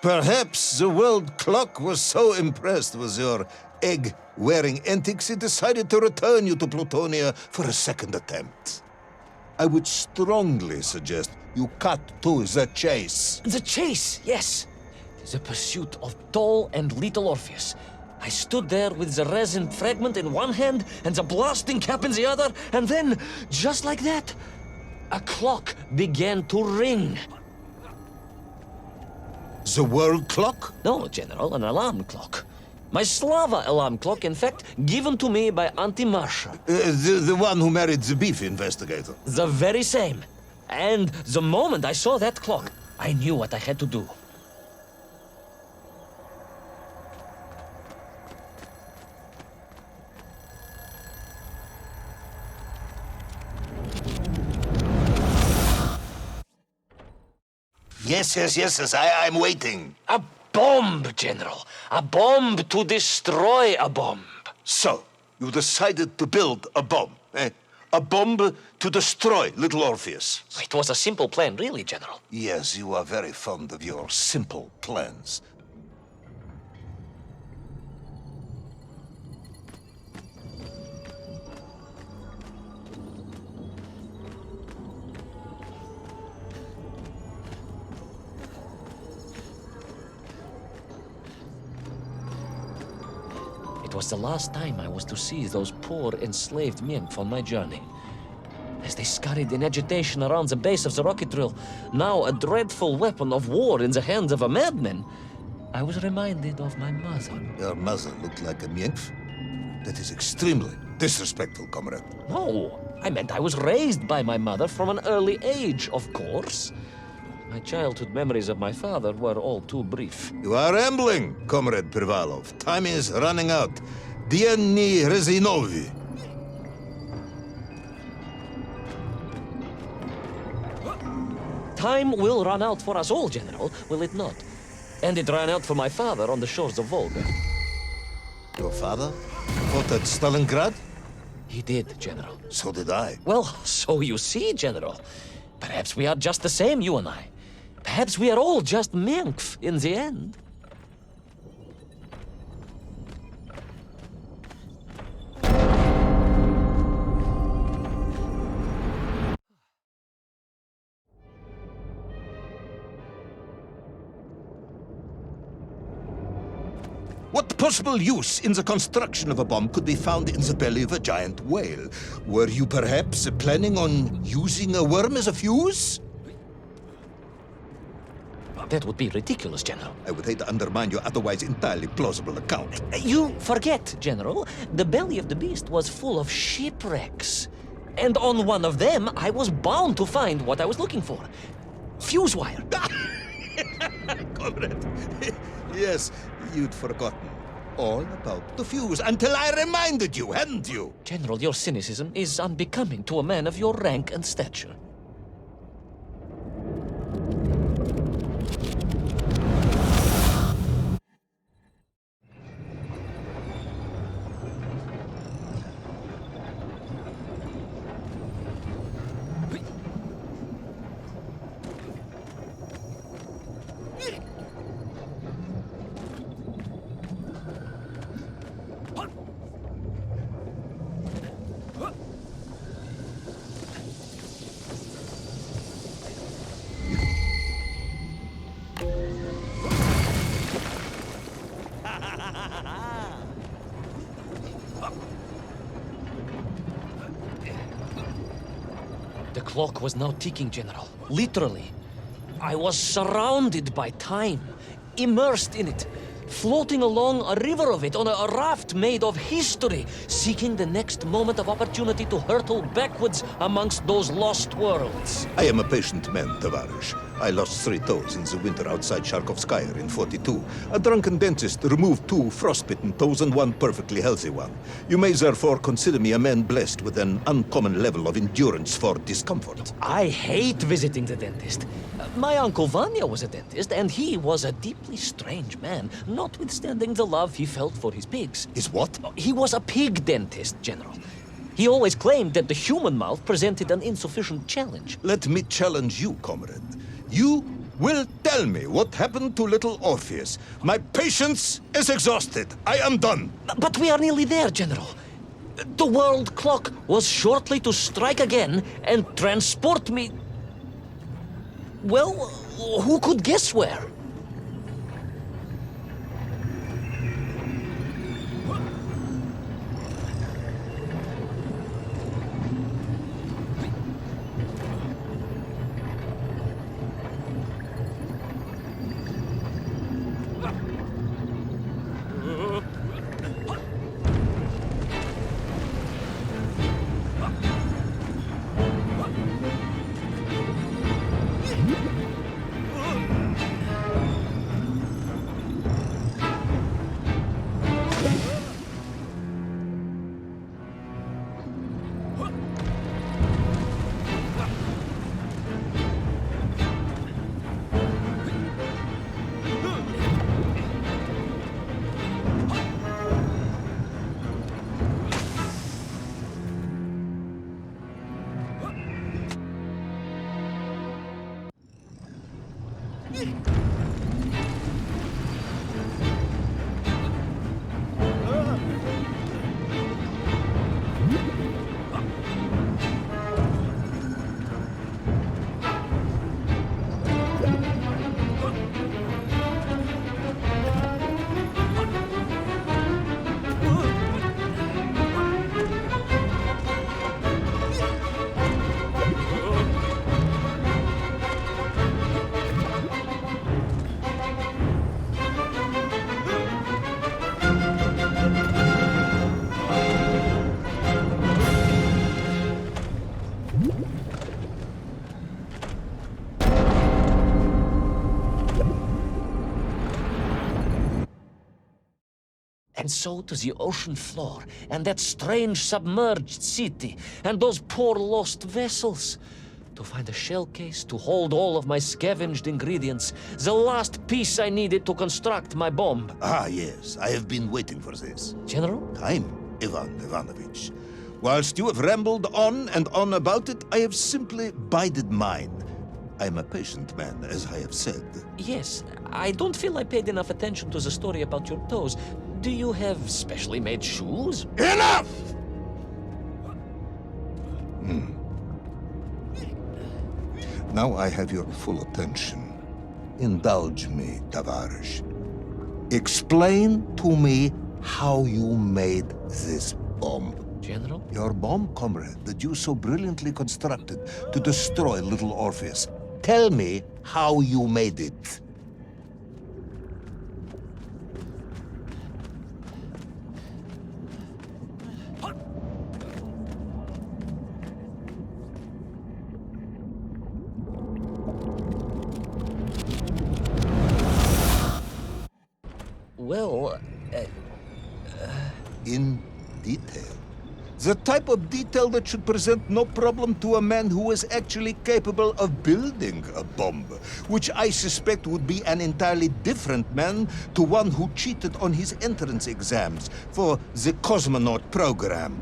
Perhaps the world clock was so impressed with your egg-wearing antics it decided to return you to Plutonia for a second attempt. I would strongly suggest you cut to the chase. The chase, yes. The pursuit of tall and little Orpheus. I stood there with the resin fragment in one hand and the blasting cap in the other, and then, just like that, a clock began to ring. The world clock? No, General, an alarm clock. My Slava alarm clock, in fact, given to me by Auntie Marsha. The one who married the beef investigator. The very same. And the moment I saw that clock, I knew what I had to do. Yes, I'm waiting. A bomb, General. A bomb to destroy a bomb. So, you decided to build a bomb, eh? A bomb to destroy little Orpheus. It was a simple plan, really, General. Yes, you are very fond of your simple plans. It was the last time I was to see those poor enslaved Mink on my journey. As they scurried in agitation around the base of the rocket drill, now a dreadful weapon of war in the hands of a madman, I was reminded of my mother. Your mother looked like a nymph? That is extremely disrespectful, comrade. No, I meant I was raised by my mother from an early age, of course. My childhood memories of my father were all too brief. You are rambling, Comrade Privalov. Time is running out. Dieni Rezinovi. Time will run out for us all, General, will it not? And it ran out for my father on the shores of Volga. Your father fought at Stalingrad? He did, General. So did I. Well, so you see, General. Perhaps we are just the same, you and I. Perhaps we are all just Menkf in the end. What possible use in the construction of a bomb could be found in the belly of a giant whale? Were you perhaps planning on using a worm as a fuse? That would be ridiculous, General. I would hate to undermine your otherwise entirely plausible account. You forget, General. The belly of the beast was full of shipwrecks. And on one of them, I was bound to find what I was looking for. Fuse wire. Comrade, yes, you'd forgotten all about the fuse until I reminded you, hadn't you? General, your cynicism is unbecoming to a man of your rank and stature. The clock was now ticking, General. Literally. I was surrounded by time, immersed in it, floating along a river of it on a raft made of history, seeking the next moment of opportunity to hurtle backwards amongst those lost worlds. I am a patient man, Tavarish. I lost 3 toes in the winter outside Sharkovskaya in 42. A drunken dentist removed 2 frostbitten toes and 1 perfectly healthy one. You may therefore consider me a man blessed with an uncommon level of endurance for discomfort. I hate visiting the dentist. My uncle Vanya was a dentist, and he was a deeply strange man, notwithstanding the love he felt for his pigs. Is what? He was a pig dentist, General. He always claimed that the human mouth presented an insufficient challenge. Let me challenge you, comrade. You Will tell me what happened to little Orpheus. My patience is exhausted. I am done. But we are nearly there, General. The world clock was shortly to strike again and transport me... Well, who could guess where? And so to the ocean floor, and that strange submerged city, and those poor lost vessels. To find a shell case to hold all of my scavenged ingredients, the last piece I needed to construct my bomb. Ah, yes. I have been waiting for this. General? Time, Ivan Ivanovich. Whilst you have rambled on and on about it, I have simply bided mine. I am a patient man, as I have said. Yes, I don't feel I paid enough attention to the story about your toes. Do you have specially made shoes? Enough! Now I have your full attention. Indulge me, Tavarish. Explain to me how you made this bomb. General? Your bomb, comrade, that you so brilliantly constructed to destroy little Orpheus. Tell me how you made it. Well, In detail. The type of detail that should present no problem to a man who is actually capable of building a bomb, which I suspect would be an entirely different man to one who cheated on his entrance exams for the cosmonaut program.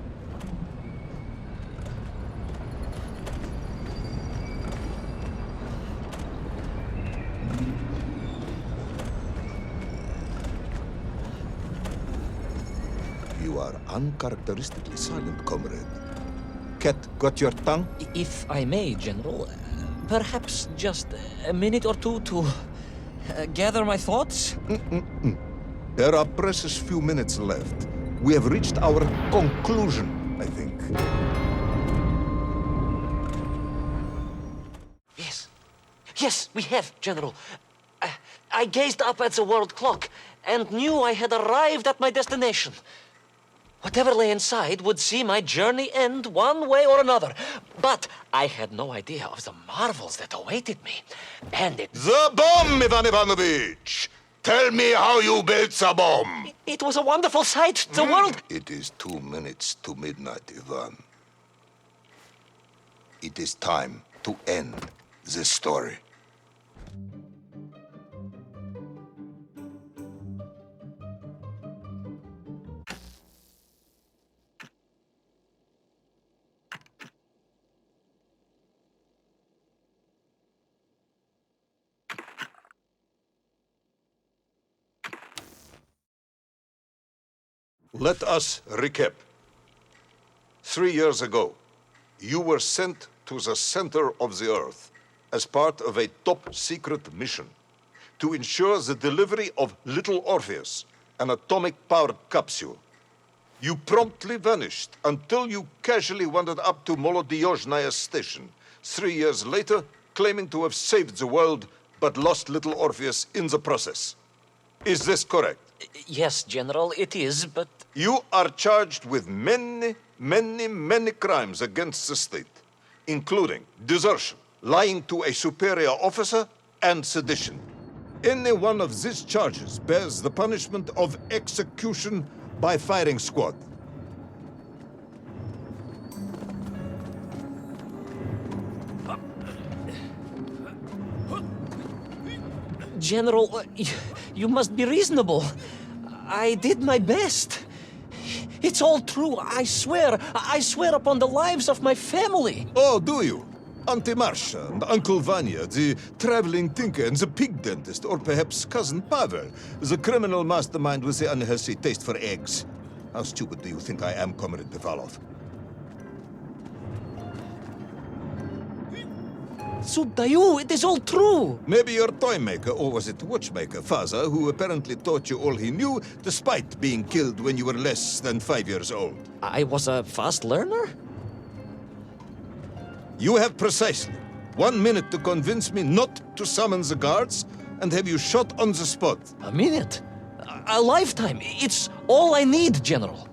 You are uncharacteristically silent, comrade. Cat, got your tongue? if I may, General, perhaps just a minute or two to gather my thoughts? There are precious few minutes left. We have reached our conclusion, I think. Yes, we have, General. I gazed up at the world clock and knew I had arrived at my destination. Whatever lay inside would see my journey end one way or another. But I had no idea of the marvels that awaited me. And The bomb, Ivan Ivanovich! Tell me how you built the bomb! it was a wonderful sight. The world... It is 2 minutes to midnight, Ivan. It is time to end this story. Let us recap. 3 years ago, you were sent to the center of the Earth as part of a top-secret mission to ensure the delivery of little Orpheus, an atomic-powered capsule. You promptly vanished until you casually wandered up to Molodiyozhnaya station 3 years later, claiming to have saved the world, but lost little Orpheus in the process. Is this correct? Yes, General, it is, but... You are charged with many crimes against the state, including desertion, lying to a superior officer, and sedition. Any one of these charges bears the punishment of execution by firing squad. General, you must be reasonable. I did my best. It's all true, I swear. I swear upon the lives of my family. Oh, do you? Auntie Marcia and Uncle Vanya, the traveling tinker and the pig dentist, or perhaps Cousin Pavel, the criminal mastermind with the unhealthy taste for eggs. How stupid do you think I am, Comrade Devalov? Subdayu, it is all true. Maybe your toy maker, or was it watchmaker, father, who apparently taught you all he knew, despite being killed when you were less than 5 years old. I was a fast learner? You have precisely 1 minute to convince me not to summon the guards, and have you shot on the spot. A minute? A lifetime. It's all I need, General.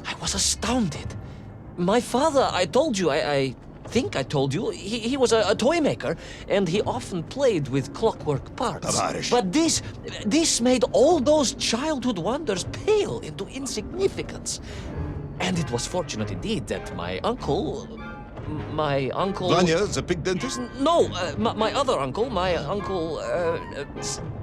I was astounded. My father, I told you, I think I told you, he was a toy maker, and he often played with clockwork parts. Tavarish. But this made all those childhood wonders pale into insignificance. And it was fortunate indeed that my uncle... Vanya, the pig dentist? No, my other uncle,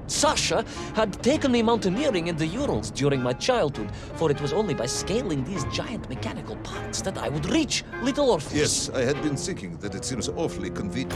Sasha, had taken me mountaineering in the Urals during my childhood, for it was only by scaling these giant mechanical parts that I would reach little Orpheus. Yes, I had been thinking that it seems awfully convenient.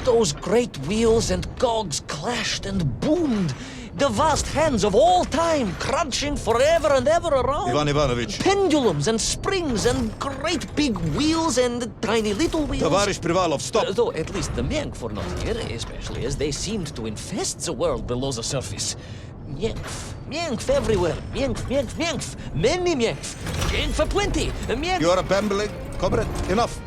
Those great wheels and cogs clashed and boomed. The vast hands of all time crunching forever and ever around. Ivan Ivanovich. Pendulums and springs and great big wheels and tiny little wheels. Tavarish Privalov, stop! Though at least the Myenk were not here, especially as they seemed to infest the world below the surface. Myenk, Myenk everywhere. Myenk, Myenk, Myenk. Many Myenk. Myenk aplenty. Myenk. You are babbling. Comrade, enough.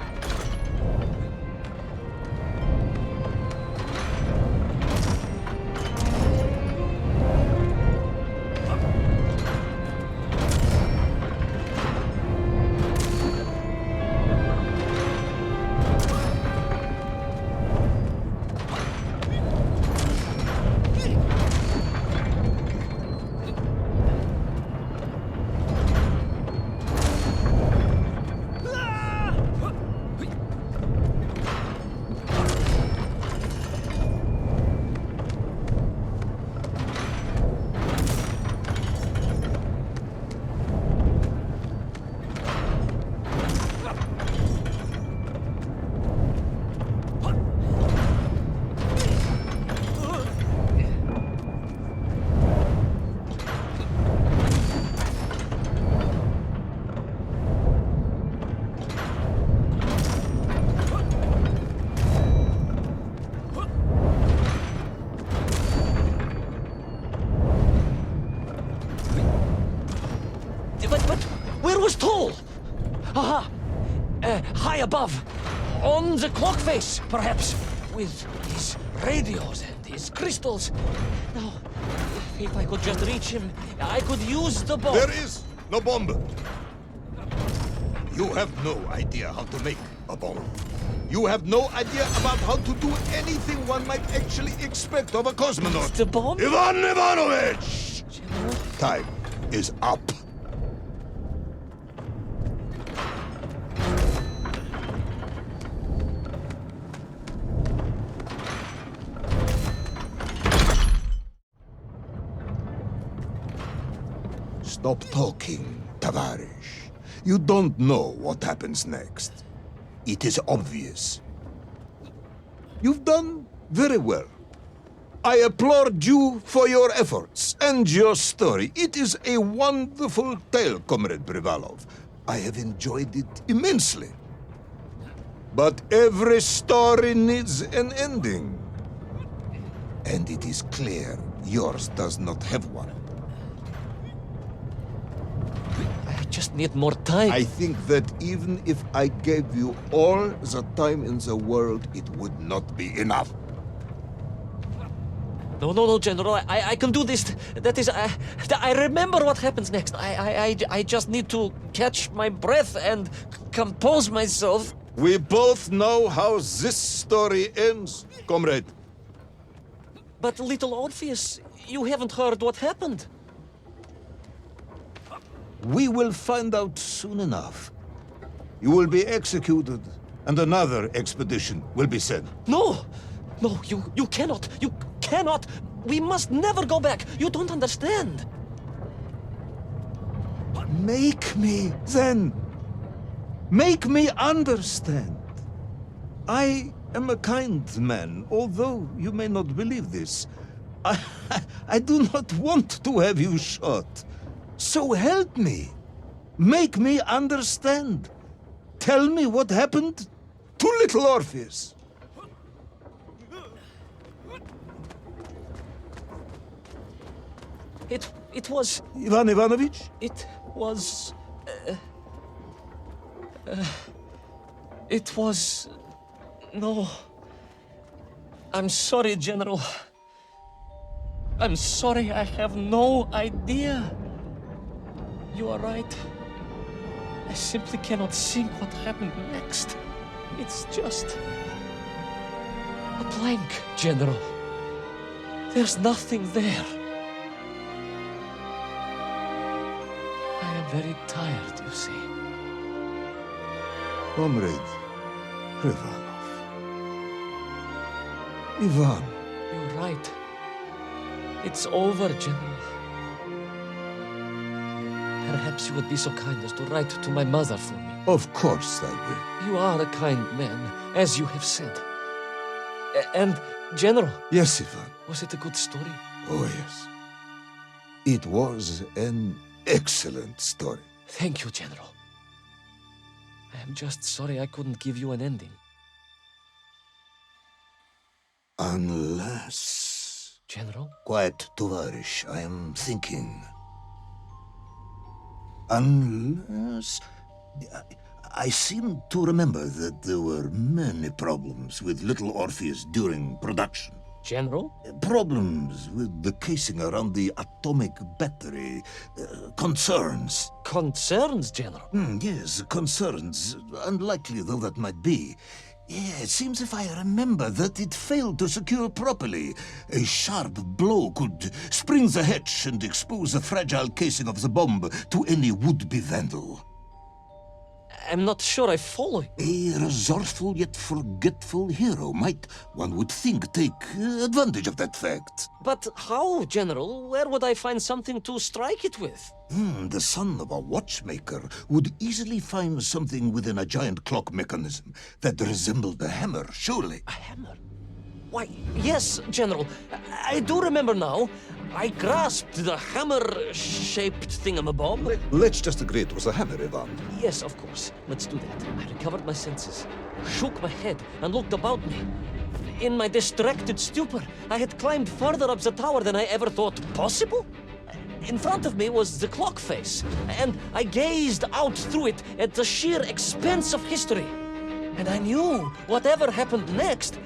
But where was Toll? Aha! High above. On the clock face, perhaps. With his radios and his crystals. Now, if I could just reach him, I could use the bomb. There is no bomb. You have no idea how to make a bomb. You have no idea about how to do anything one might actually expect of a cosmonaut. The bomb? Ivan Ivanovich! General? Time is up. Stop talking, Tavarish. You don't know what happens next. It is obvious. You've done very well. I applaud you for your efforts and your story. It is a wonderful tale, Comrade Privalov. I have enjoyed it immensely. But every story needs an ending. And it is clear yours does not have one. I just need more time. I think that even if I gave you all the time in the world, it would not be enough. No, General. I can do this. That is, I remember what happens next. I just need to catch my breath and compose myself. We both know how this story ends, comrade. But little Orpheus, you haven't heard what happened. We will find out soon enough. You will be executed, and another expedition will be sent. No, you cannot. You cannot. We must never go back. You don't understand. Make me, then. Make me understand. I am a kind man, although you may not believe this. I do not want to have you shot. So help me. Make me understand. Tell me what happened to little Orpheus. It was... Ivan Ivanovich? It was... It was... No. I'm sorry, General. I'm sorry, I have no idea. You are right. I simply cannot think what happened next. It's just... a blank, General. There's nothing there. I am very tired, you see. Comrade Privalov. Ivan. You're right. It's over, General. Perhaps you would be so kind as to write to my mother for me. Of course I will. You are a kind man, as you have said. And, General, Yes, Ivan. was it a good story? Oh, yes. It was an excellent story. Thank you, General. I am just sorry I couldn't give you an ending. Unless... General? Quiet, Tovarish. I am thinking. Unless... I seem to remember that there were many problems with little Orpheus during production. General? Problems with the casing around the atomic battery. Concerns. Concerns, General? Yes, concerns. Unlikely though that might be. Yeah, it seems if I remember that it failed to secure properly. A sharp blow could spring the hatch and expose the fragile casing of the bomb to any would-be vandal. I'm not sure I follow. A resourceful yet forgetful hero might, one would think, take advantage of that fact. But how, General? Where would I find something to strike it with? The son of a watchmaker would easily find something within a giant clock mechanism that resembled a hammer, surely. A hammer? Why, yes, General. I do remember now. I grasped the hammer-shaped thingamabob. Let's just agree it was a hammer, Ivan. Yes, of course. Let's do that. I recovered my senses, shook my head, and looked about me. In my distracted stupor, I had climbed further up the tower than I ever thought possible. In front of me was the clock face, and I gazed out through it at the sheer expanse of history. And I knew whatever happened next...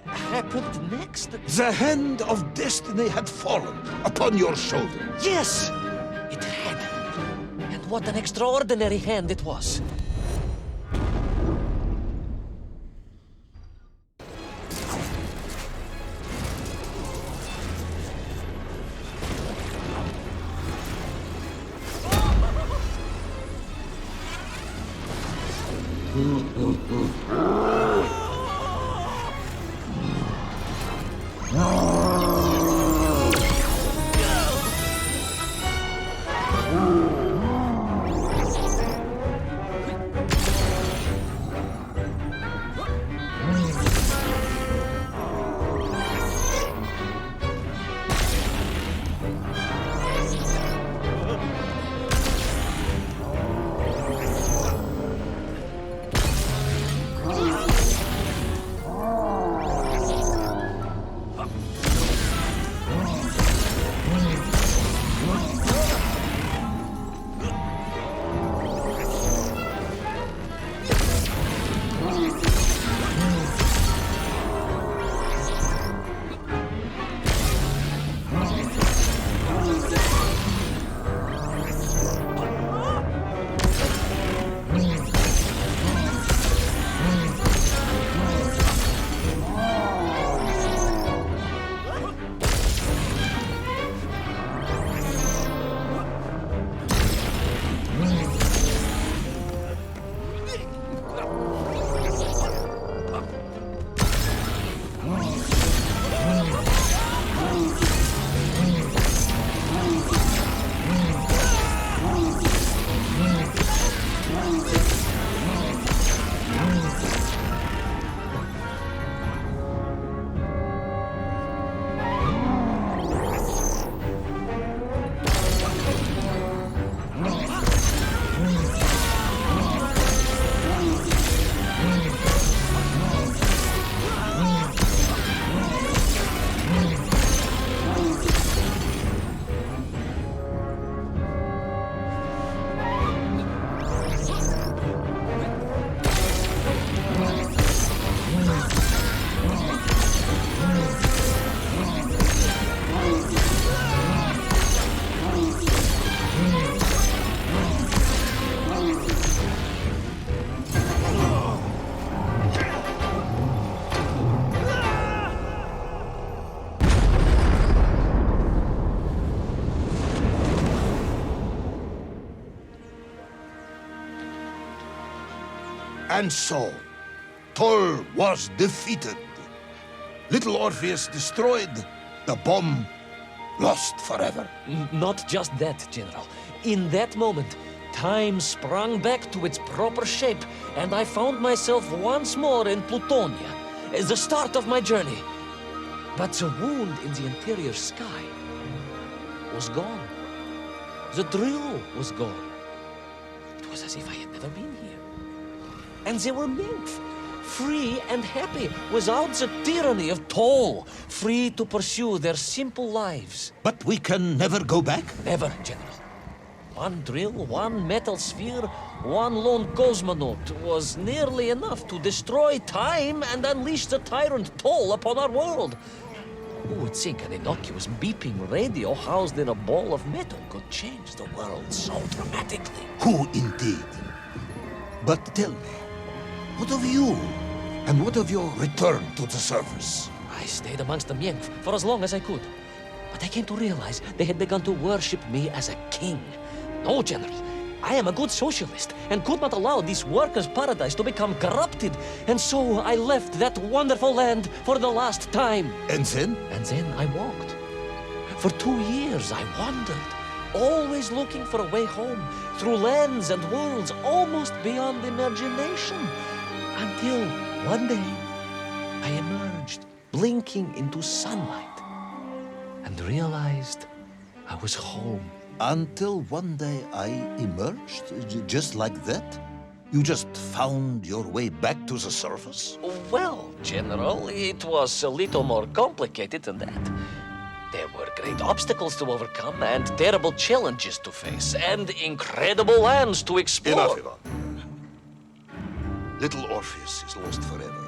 happened next? The hand of destiny had fallen upon your shoulder. Yes! It had. And what an extraordinary hand it was. And so, Tol was defeated. Little Orpheus destroyed, the bomb lost forever. Not just that, General. In that moment, time sprung back to its proper shape, and I found myself once more in Plutonia, the start of my journey. But the wound in the interior sky was gone. The drill was gone. It was as if I had never been here. And they were nymph, free and happy, without the tyranny of toll, free to pursue their simple lives. But we can never go back? Never, General. One drill, one metal sphere, one lone cosmonaut was nearly enough to destroy time and unleash the tyrant toll upon our world. Who would think an innocuous beeping radio housed in a ball of metal could change the world so dramatically? Who indeed? But tell me, what of you? And what of your return to the surface? I stayed amongst the Mienk for as long as I could. But I came to realize they had begun to worship me as a king. No, General. I am a good socialist and could not allow this workers' paradise to become corrupted. And so I left that wonderful land for the last time. And then? And then I walked. For 2 years I wandered, always looking for a way home, through lands and worlds almost beyond imagination. Until one day I emerged, blinking into sunlight, and realized I was home. Until one day I emerged, just like that? You just found your way back to the surface? Well, General, it was a little more complicated than that. There were great obstacles to overcome and terrible challenges to face and incredible lands to explore. Enough, Ivan. Little Orpheus is lost forever.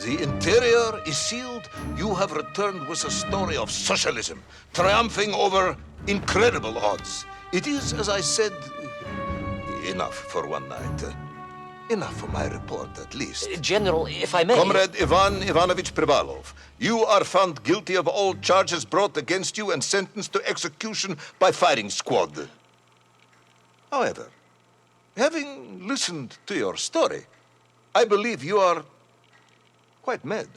The interior is sealed. You have returned with a story of socialism, triumphing over incredible odds. It is, as I said, enough for one night. Enough for my report, at least. General, if I may... Comrade Ivan Ivanovich Privalov, you are found guilty of all charges brought against you and sentenced to execution by firing squad. However, having listened to your story, I believe you are quite mad.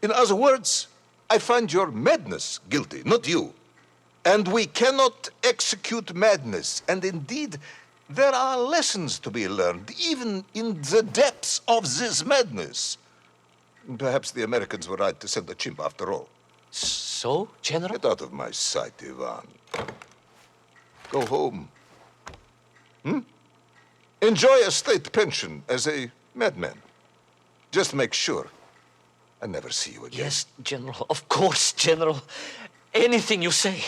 In other words, I find your madness guilty, not you. And we cannot execute madness. And indeed, there are lessons to be learned, even in the depths of this madness. Perhaps the Americans were right to send the chimp after all. So, General? Get out of my sight, Ivan. Go home. Enjoy a state pension as a madman. Just make sure I never see you again. Yes, General. Of course, General. Anything you say.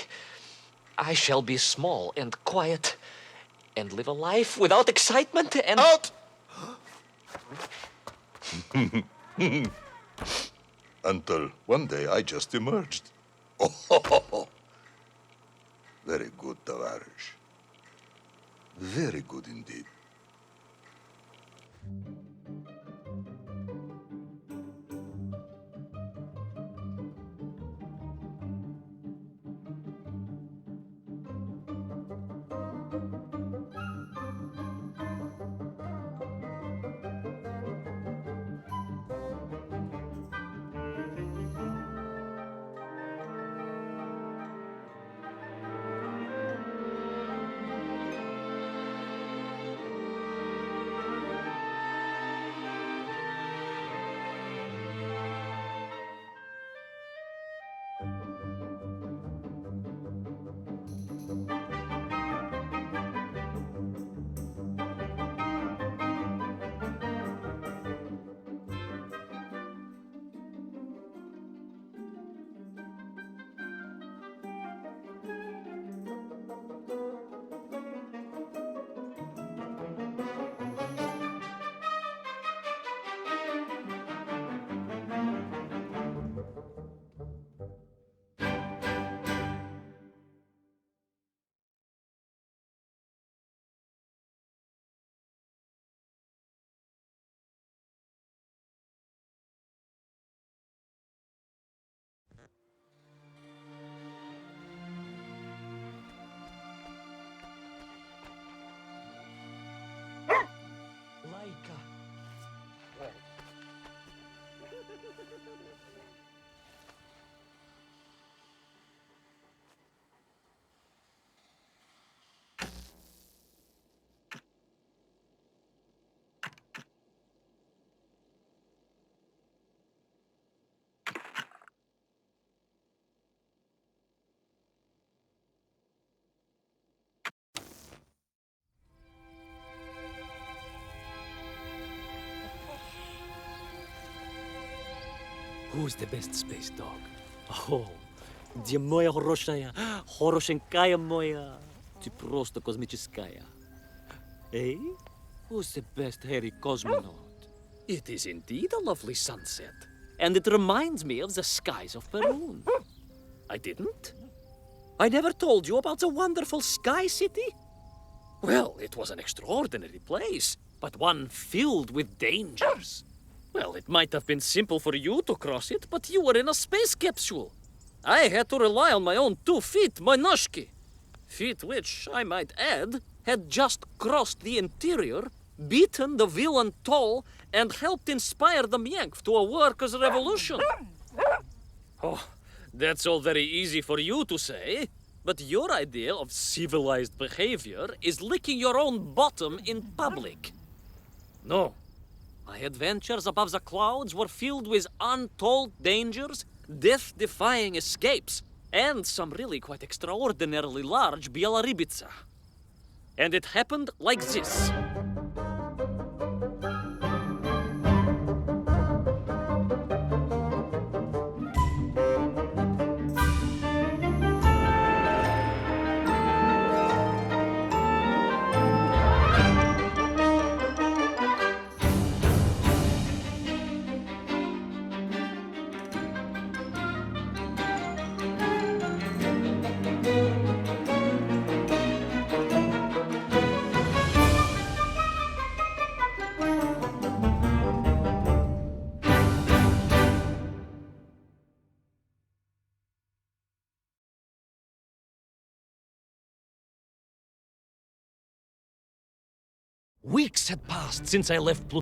I shall be small and quiet and live a life without excitement and... Out! Until one day I just emerged. Oh, very good, Tavarish. Very good indeed. Who's the best space dog? Oh, где моя хорошая, хорошенькая моя, ты просто космическая. Eh? Who's the best hairy cosmonaut? It is indeed a lovely sunset, and it reminds me of the skies of Peru. I didn't? I never told you about the wonderful Sky City? Well, it was an extraordinary place, but one filled with dangers. Well, it might have been simple for you to cross it, but you were in a space capsule. I had to rely on my own 2 feet, my noshki. Feet which, I might add, had just crossed the interior, beaten the villain Toll, and helped inspire the Myank to a workers' revolution. Oh, that's all very easy for you to say, but your idea of civilized behavior is licking your own bottom in public. No. My adventures above the clouds were filled with untold dangers, death-defying escapes, and some really quite extraordinarily large Bielorybitsa. And it happened like this. Weeks had passed since I left Pluto.